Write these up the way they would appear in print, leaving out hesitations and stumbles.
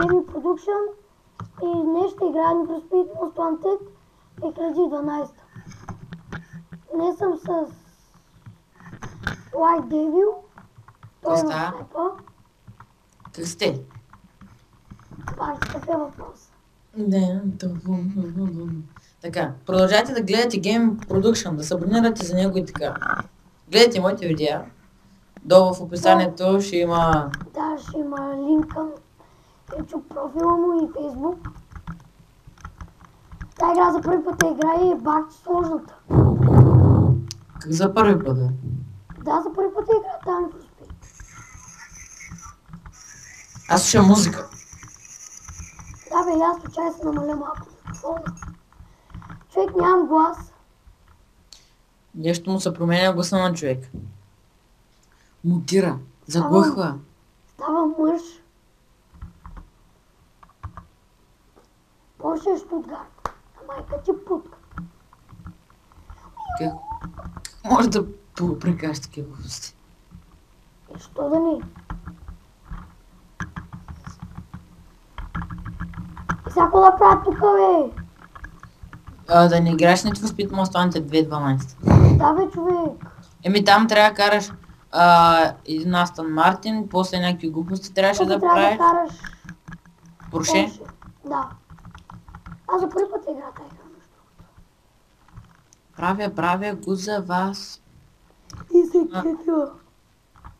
Gaming Production и днес ще играем в Speed Most Wanted 2012. Днес съм с White Devil. Той е в снайпа. Как сте? Какъв е въпрос? Така, продължайте да гледате Game Production, да се абонирате за него и така. Гледайте моите видеа. Долу в описанието ще има... Да, ще има линк към YouTube профила му и Facebook. Тая игра за първи път игра и е бак сложната. Как за първи път, да? Да, за първи път игра там в Speed. Аз слушам музика. Да бе, аз случай се намаля малко микрофона. Човек, нямам глас. Нещо му се променя гласа на човек. Мутира. Заглъхва. Става мъж. Поше Штутгарт. А майка ти путка. Как може да прекаш такива глупости? И що да не? И сега какво да правя тука, бе? Да не играеш Need for Speed Most Wanted 2012. Да, бе, човек. Еми там трябва да караш един Астон Мартин, после някакви глупости трябваше да Трябва правиш. да караш Порше? Да. Аз за първи път играта игра. Правя го за вас. И се кетила.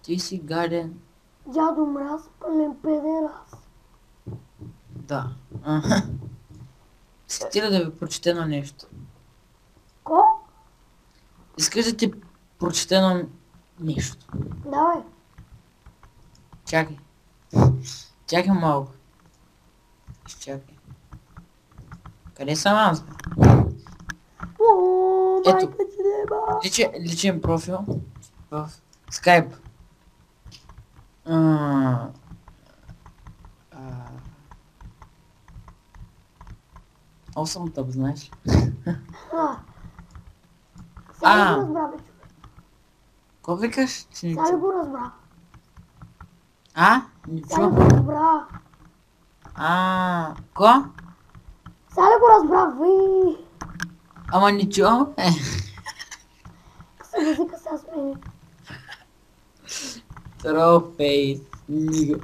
Ти си гаден. Дядо Мраз, пълен педерас. Да. Стига да ви прочете на нещо. Ко? Искаш да ти прочете на нещо. Давай. Чакай. Чакай малко. Изчакай. Къде съм аз, бе? О, Ето. майка ти неба. Личен профил в Skype. Осъм тъп, знаеш ли? Сега ли го разбра, бе, човек? Ко викаш? Че не Сега ли чу. го разбра? Не Сега ли чу. го разбра? Ко? Сега ли го разбра, ви? Ама не чу. Къса езика сега с мене. Трофейс. Нига.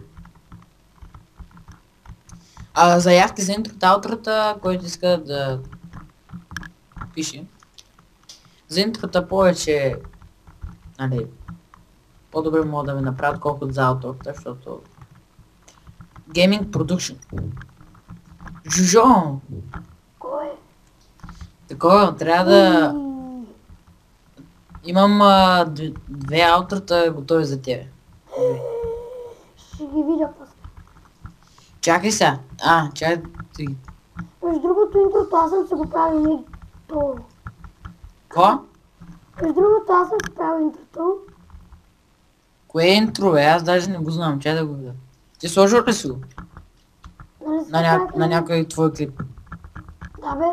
Заявки за интрото, аутрата, който иска да пише. За интрото повече, нали, по-добре могат да ми направят колкото за аутрата, защото Gaming Production. Жужо! Кой? Такова, трябва да... Имам две аутрата готови за тебе. Ще ги видя после. Чакай сега. Чакай. Между другото интрото аз съм се го правил не то. Ко? Между другото аз съм се правил интрото. Кое е интро, бе? Аз даже не го знам. Чай да го видя. Ти сложил ли си го? Нали си На някой твой клип. Да, бе.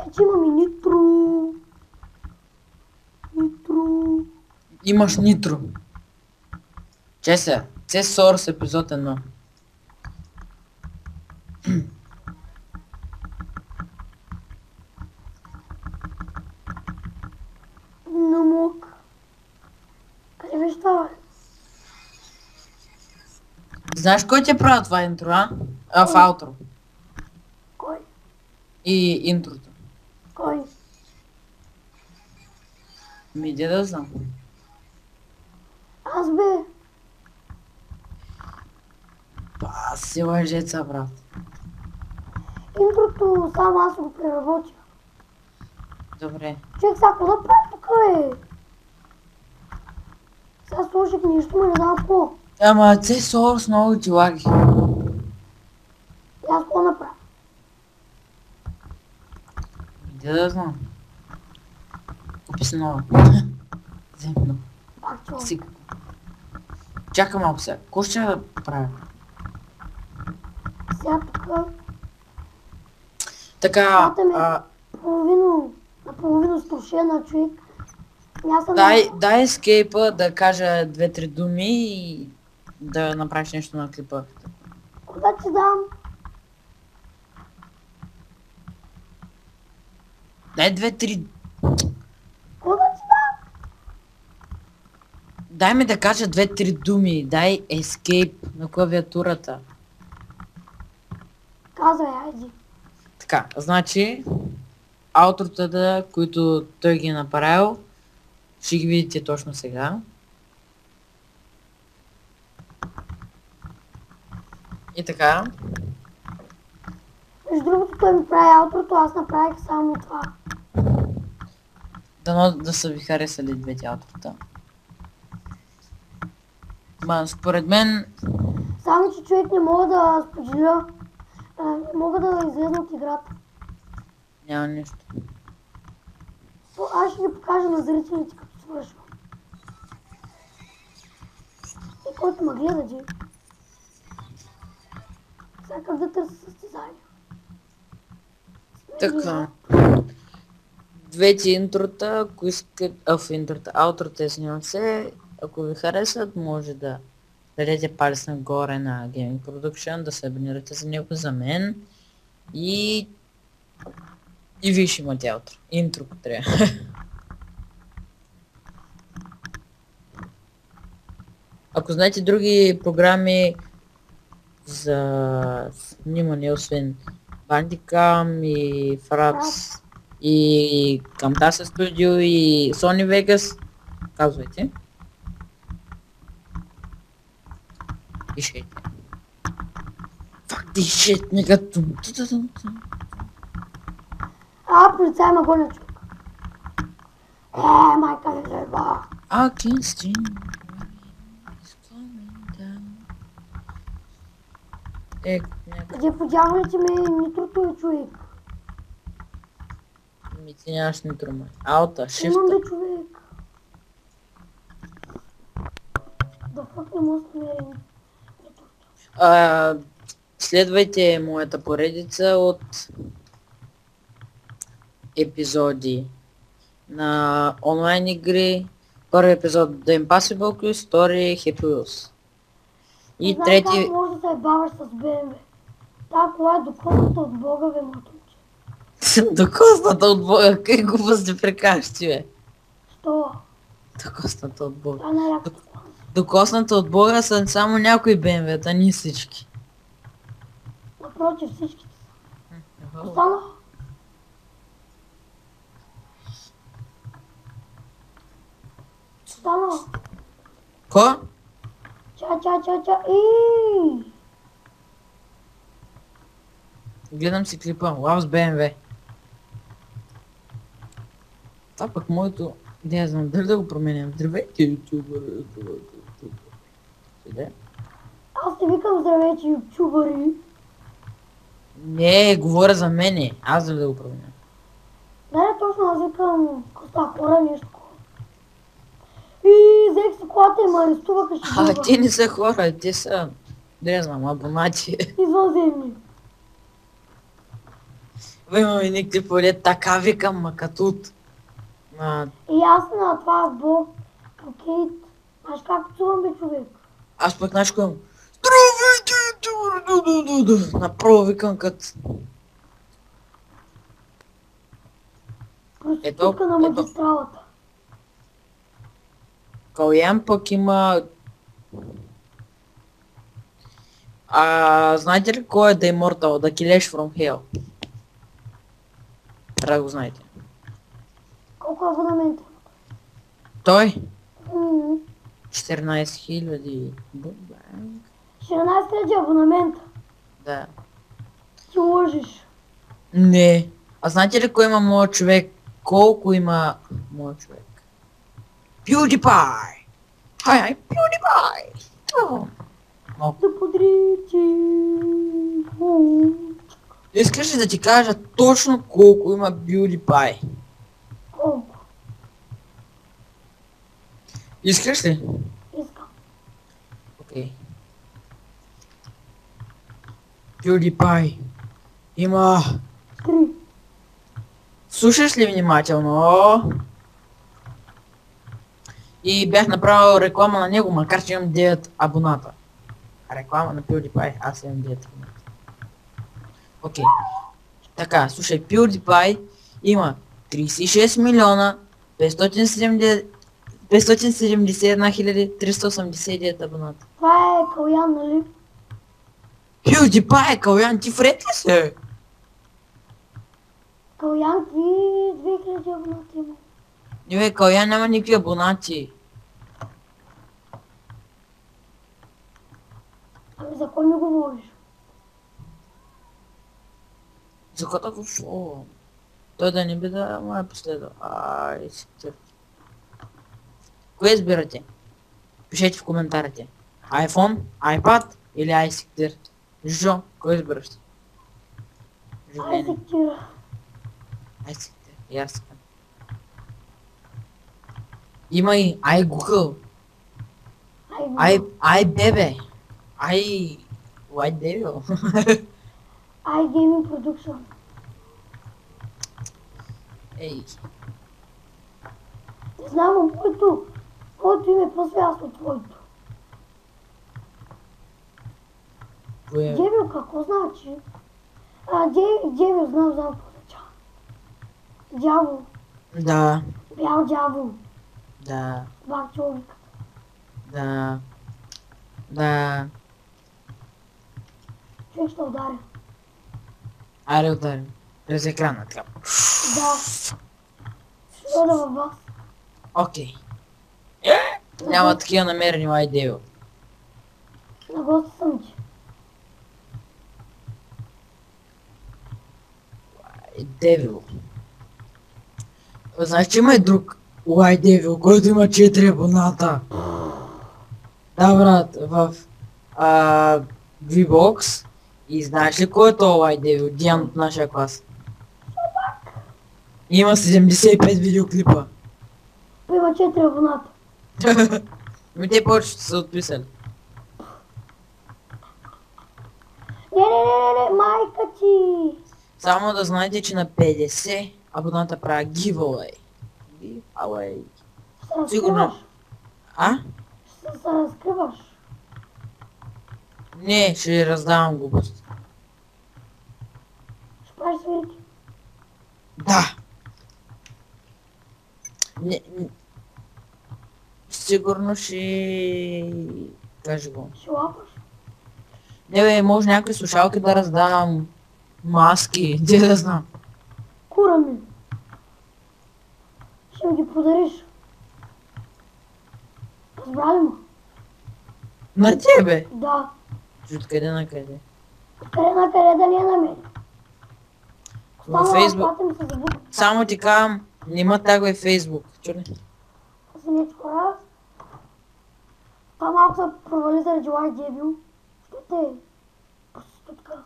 Вече имам и нитро. Нитро. Имаш нитро. Чай сега. C-Source епизод 1. Не мога. Къде беше това, бе? Знаеш кой ти е правил това интро, а? В аутро. Кой? И интрото. Кой? Иде да знам. Аз, бе. Си лъжеца, брат. Интрото само аз го преработя. Добре. Човек, сега какво да правя тук, бе? Сега сложих нещо, но не знам какво. Ама C-Source много ти лаги. И аз какво направя? Иде да знам. Купи си нова. Вземи нова. Пак чувам. Си. Чакай малко сега. Какво ще да правя? Сега тук Така, наполовина струшена човек. Аз съм Дай ескейпа да кажа две-три думи и да направиш нещо на клипа. Кога ти дам? Дай две-три... Кога ти дам? Дай ми да кажа две-три думи. Дай escape на клавиатурата. Казвай, айди. Така, значи... Аутротата, които той ги е направил, ще ги видите точно сега. И така. Между другото, той ми прави аутрото, аз направих само това. Дано да са ви харесали двете аутрота. Според мен... Само, че човек не мога да споделя. Не мога да излезна от играта. Няма нищо. Аз ще ги покажа на зрителите, като свършвам. И който ме гледа, Джей. Всякак да търся състезания. Така. Двете интрота, ако искат... Аутрота, снимам се. Ако ви харесат, може да дадете палец нагоре на Gaming Production, да се абонирате за него, за мен. И вие ще имате аутро. Интро, ако трябва. Ако знаете други програми за снимане, освен Bandicam и Fraps и Camtasia Studio и Sony Vegas, казвайте. Пишете. Fuck this shit, nigga. Полицай ме гоня, човек. Майка не зеба. I can see is coming down. Къде по дяволите ми е нитрото, човек? Ти нямаш нитро, май. Аута, Имам шифта. бе, човек. Да фак не мога да намеря нитрото. Следвайте моята поредица от епизоди на онлайн игри. Първи епизод The Impossible Quiz, втори Happy Wheels. Не И знам трети... как може да се ебаваш с BMW. Та кола е доколкото от Бога, бе, мотомче. Докосната от Бога, как глупости прекаш ти, бе? Що? Докосната от Бога. Това е най-якото кола. Докосната от Бога са само някои BMW-та, не всички. Напротив, всичките са. Остана? Остана? Ко? Ча. Гледам си клипа. Лав с BMW. Това пък моето... Не знам, дали да го променям. Здравейте, ютубър. Аз те викам здравейте, ютубъри. Не, говоря за мене. Аз дали да го променям. Да, точно аз викам коста хора, нещо такова. И взех си колата и ме арестуваха, ще А, бъда. те не са хора, те са... Не знам, абонати. Извънземни. Имаме ни клипове, така викам, ма като от... И аз на това блог, окей, знаеш как чувам, бе, човек? Аз пък знаеш кой имам? Здравейте! Направо викам като... Проститутка на магистралата. Калян пък има... знаете ли кой е The Immortal? The Killers from Hell? Трябва да го знаете. Колко абонамента? Той? М, 14 000. 14 000 абонамента. Да. Ти лъжиш. Не. А знаете ли кой има моят човек? Колко има моят човек? PewDiePie! Хай, PewDiePie! Малко. Да подричи. Искаш ли да ти кажа точно колко има PewDiePie? Колко? Искаш ли? Искам. Окей. PewDiePie има... 3. Слушаш ли внимателно? И бях направил реклама на него, макар че имам 9 абоната. Реклама на PewDiePie, аз имам 9 абоната. Окей. Така, слушай, PewDiePie има 36 милиона 571 хиляди 389 абоната. Това е Калян, нали? PewDiePie, Калян, ти вред ли се? Калян, какви 2000 абоната има? Не бе, Калян няма никакви абонати. Ами за кой ми говориш? За какво какво? Той да не би да ме е последва. Ай, си тър. Кое избирате? Пишете в коментарите. iPhone, iPad или iSector? Жо, кой избираш? Ай, сектира. iSector, ясно. Има и iGoogle, iBebe, White Devil. Ай, Gaming Production. Ей, Не знам, но моето име е по-свясно от твоето. кое? Девил какво значи? Девил знам какво означава. Дявол. Да, Бял дявол. да, Бак човек. да, да. Човек ще ударя. Аре ударим. През екрана, така. Да. Ще дойда във вас. Окей. Няма такива намерени White Devil. На гости съм ти. Devil. Знаеш, че има и друг White Devil, който има 4 абоната. Да, брат, в VBOX. И знаеш ли кой е това White Devil? Диан от нашия клас. Има 75 видеоклипа. Има 4 абоната. Ми те повечето са отписали. Не, майка ти. Само да знаете, че на 50 абоната правя giveaway. Giveaway. Ще се Сигурно. разкриваш. А? Ще се разкриваш. Не, ще раздавам глупост. Ще правиш свирки. Да. Не. Сигурно ще... Кажи го. Ще лапаш. Не бе, може някакви слушалки да раздавам. Маски, де да знам. Кура ми. Ще ми ги подариш. Разбрали му? На тебе? Да. Откъде на къде? Къде на къде да ни я намери? Във Фейсбук. Ми се забука. Само ти казвам, нема тагове в Фейсбук. Чули? Синечко раз. Това малко се провали заради White Devil. Ще те проститутка.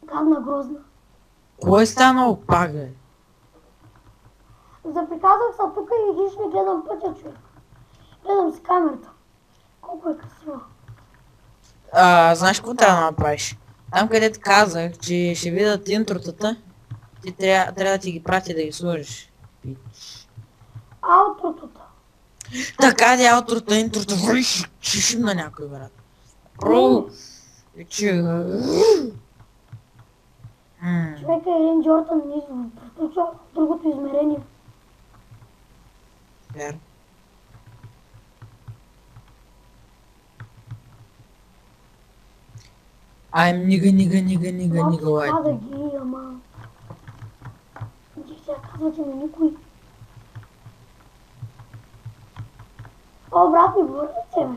Гадна, грозна. Кой е станал пак, бе? Заприказах се тук и хищ не гледам пътя, човек. Гледам си камерата. Колко е красива. Знаеш какво трябва да направиш? Там където казах, че ще видят интротата, ти трябва да ти ги прати да ги сложиш. Аутротото. Така де аутрото, интрото, ще шимна някой, брат. Про... Че... Човека е един Джордан ни приключва в другото измерение. Вер. I'm нига Това да лайт. ги, ама... Ти сега казвате на никой. О, брат ми, говори ли тебе?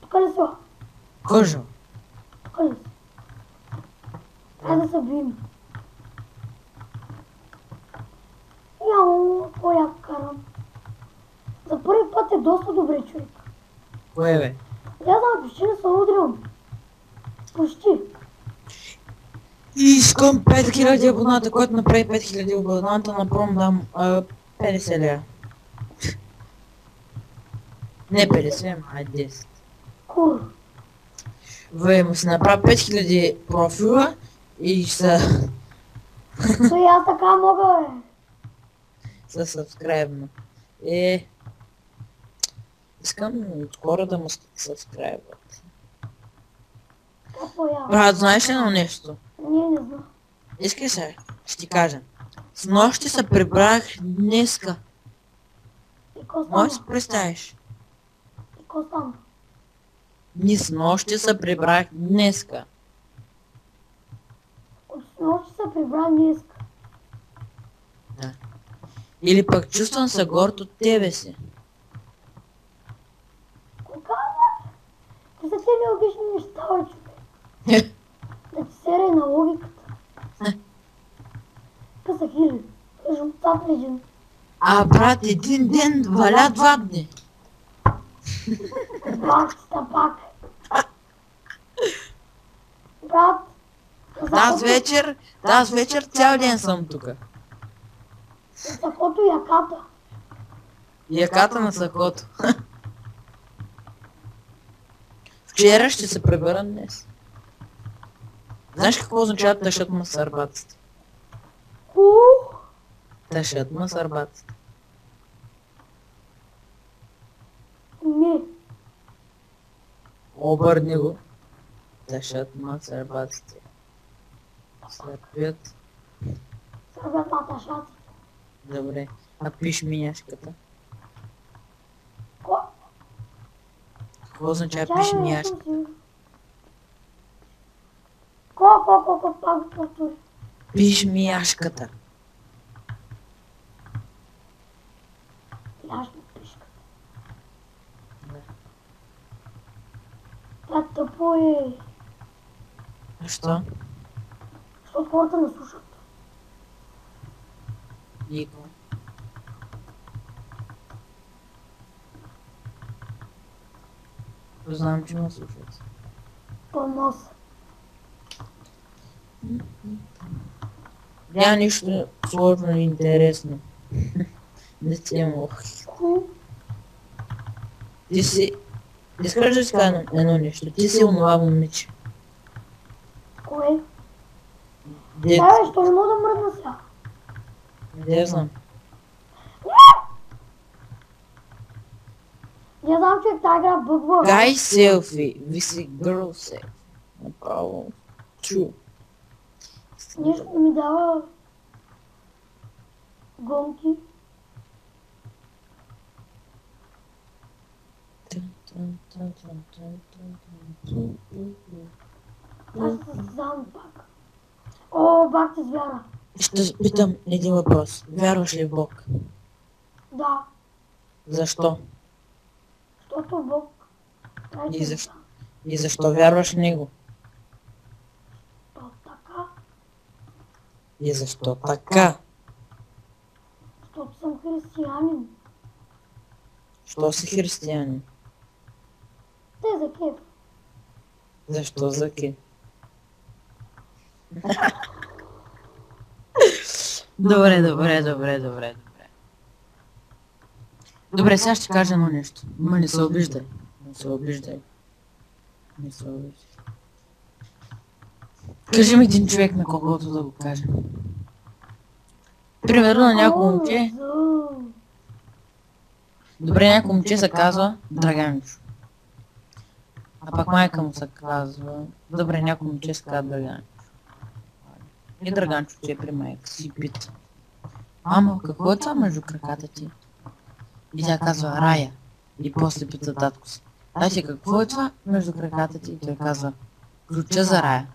Тук ли си? Кожа. Тук ли си? Ай да се бием. Яо, какво я карам? За първи път е доста добре, човек. Кое бе? Я знам, почти не съм удрил. Почти. Искам 5000 абоната, който направи 5000 абоната, на пром дам 50 лева. Не 50, а 10. Кур. Ве му се направи 5000 профила и ще са... Той аз така мога, бе. са събскрайбна. Искам от хора да му събскрайбват. Така по-ясно. Брат, знаеш ли едно нещо? Не знам. Искай се, ще ти кажа. С нощи се прибрах днеска. И ко Може стана? си представиш? И ко стана? Ни с нощи се прибрах днеска. От нощи се прибра днеска. Да. Или пък чувствам се горд от тебе си. Кога бе? Какви са тези логични неща, бе, човек? Да ти сере на логиката. Къса хиляди. Кажа от цап един. А брат, един ден валя 2 дни. Бах, стъпак. Брат. Аз вечер цял ден съм тука. Сакото яката. Яката на сакото. Вчера ще се прибера днес. Знаеш какво означава тъшат ма сърбаците? Тъшат ма сърбаците. Не. Обърни го. Тъшат ма сърбаците. Слепят. Сърбят маташаците. Добре. А пиш мияшката. Ко? Какво означава пиш мияшка? Ко, пак го повтори. Пиш мияшката. Ляжна пишката. Това тъпо е. Защо? Защото хората не слушат. Нико. Знам, че ме слушат. Тормоз. Няма нищо сложно и интересно. Не ти мога. Ти си... Искаш да си кажа едно нещо. Ти си онова момиче. Кое? Де... Да, бе, що не мога да мръдна сега? Де знам. Не знам, че тази игра бъгва. Guy selfie. Виси girl selfie. Направо. True. Нещо ми дава гонки. Аз ще се състезавам пак. О, бак ти с вяра. Ще питам един въпрос. Вярваш ли в Бог? Да, Защо? защото Бог. И защо? И защо вярваш в Него? То така, И защо така? защото съм християнин. Що си християнин? Те за кеф. Защо за ки? Добре. Добре, сега ще кажа едно нещо. Ма не се обиждай. Не се обиждай. Кажи ми един човек, на когото да го кажа. Примерно на някой момче. Добре, някой момче се казва Драганчо. А пак майка му се казва... Добре, някой момче се казва Драганчо. И Драганчо ти е при майка си пита. Мамо, какво е това между краката ти? И тя казва Рая. И после пита татко си. Тати, какво е това между краката ти? И той казва ключа за Рая.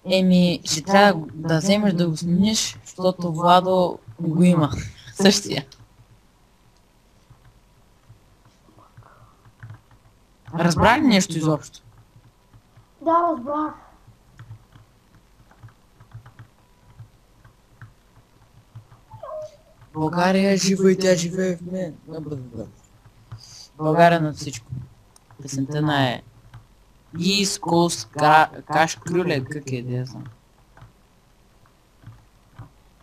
Еми, ще трябва да вземеш да го смениш, защото Владо го има. Същия. Разбра ли нещо изобщо? Да, разбрах. България е жива и тя живее в мен. България над всичко. Песента на е Искус Каш Крюле, как е, да я знам.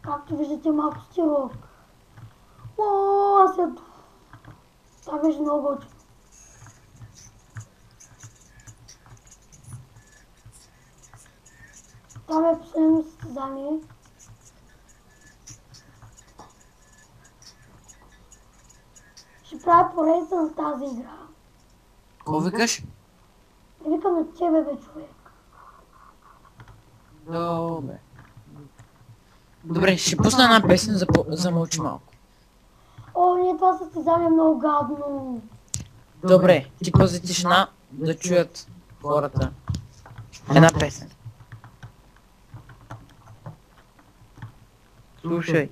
Както виждате, малко стировка. О, аз я... Това беше много готино. Това е последното състезание. Ще правя поредица на тази игра. Какво викаш? Не викам на тебе, бе, човек. Добре. Добре, ще пусна една песен, замълчи малко. О, не, това състезание е много гадно. Добре, ти пази тишина да чуят хората. Една песен. Слушай.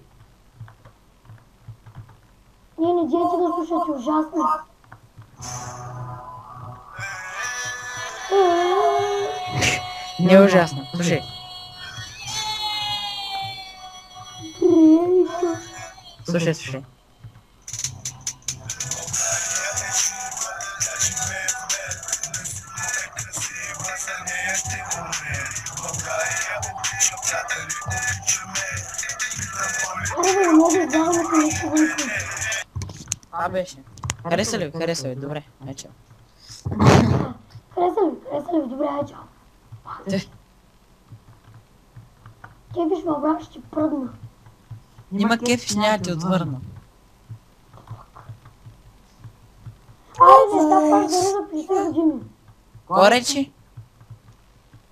Не дейте да слушате, ужасно. Не е ужасно. Слушай. Слушай, слушай. Аре, бе, не мога да издавам нещо вънко. Това беше. Хареса ли? Хареса ви. Добре. Вече. Хареса ли? Добре, ай, чао. Кефиш ме, брат, ще пръдна. Нима кефиш, няма ти отвърна. Айде, да паш за 50 години. Ко речи?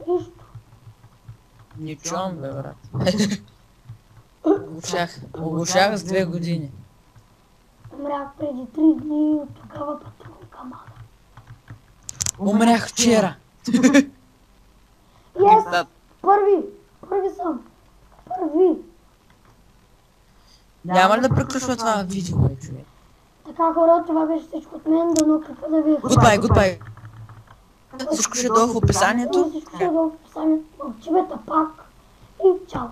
Нищо. Не чувам, бе, брат. Оглушах с 2 години. Умрях преди 3 дни, от тогава пътувам към Ада. Умрях вчера. Yes! Първи съм. Първи. Няма ли да приключва това видео, бе, човек? Така, хора, това беше всичко от мен, дано клипа да ви е Goodbye. Всичко ще е долу в описанието. Всичко ще е долу в описанието. Мълчи, бе, пак. И чао.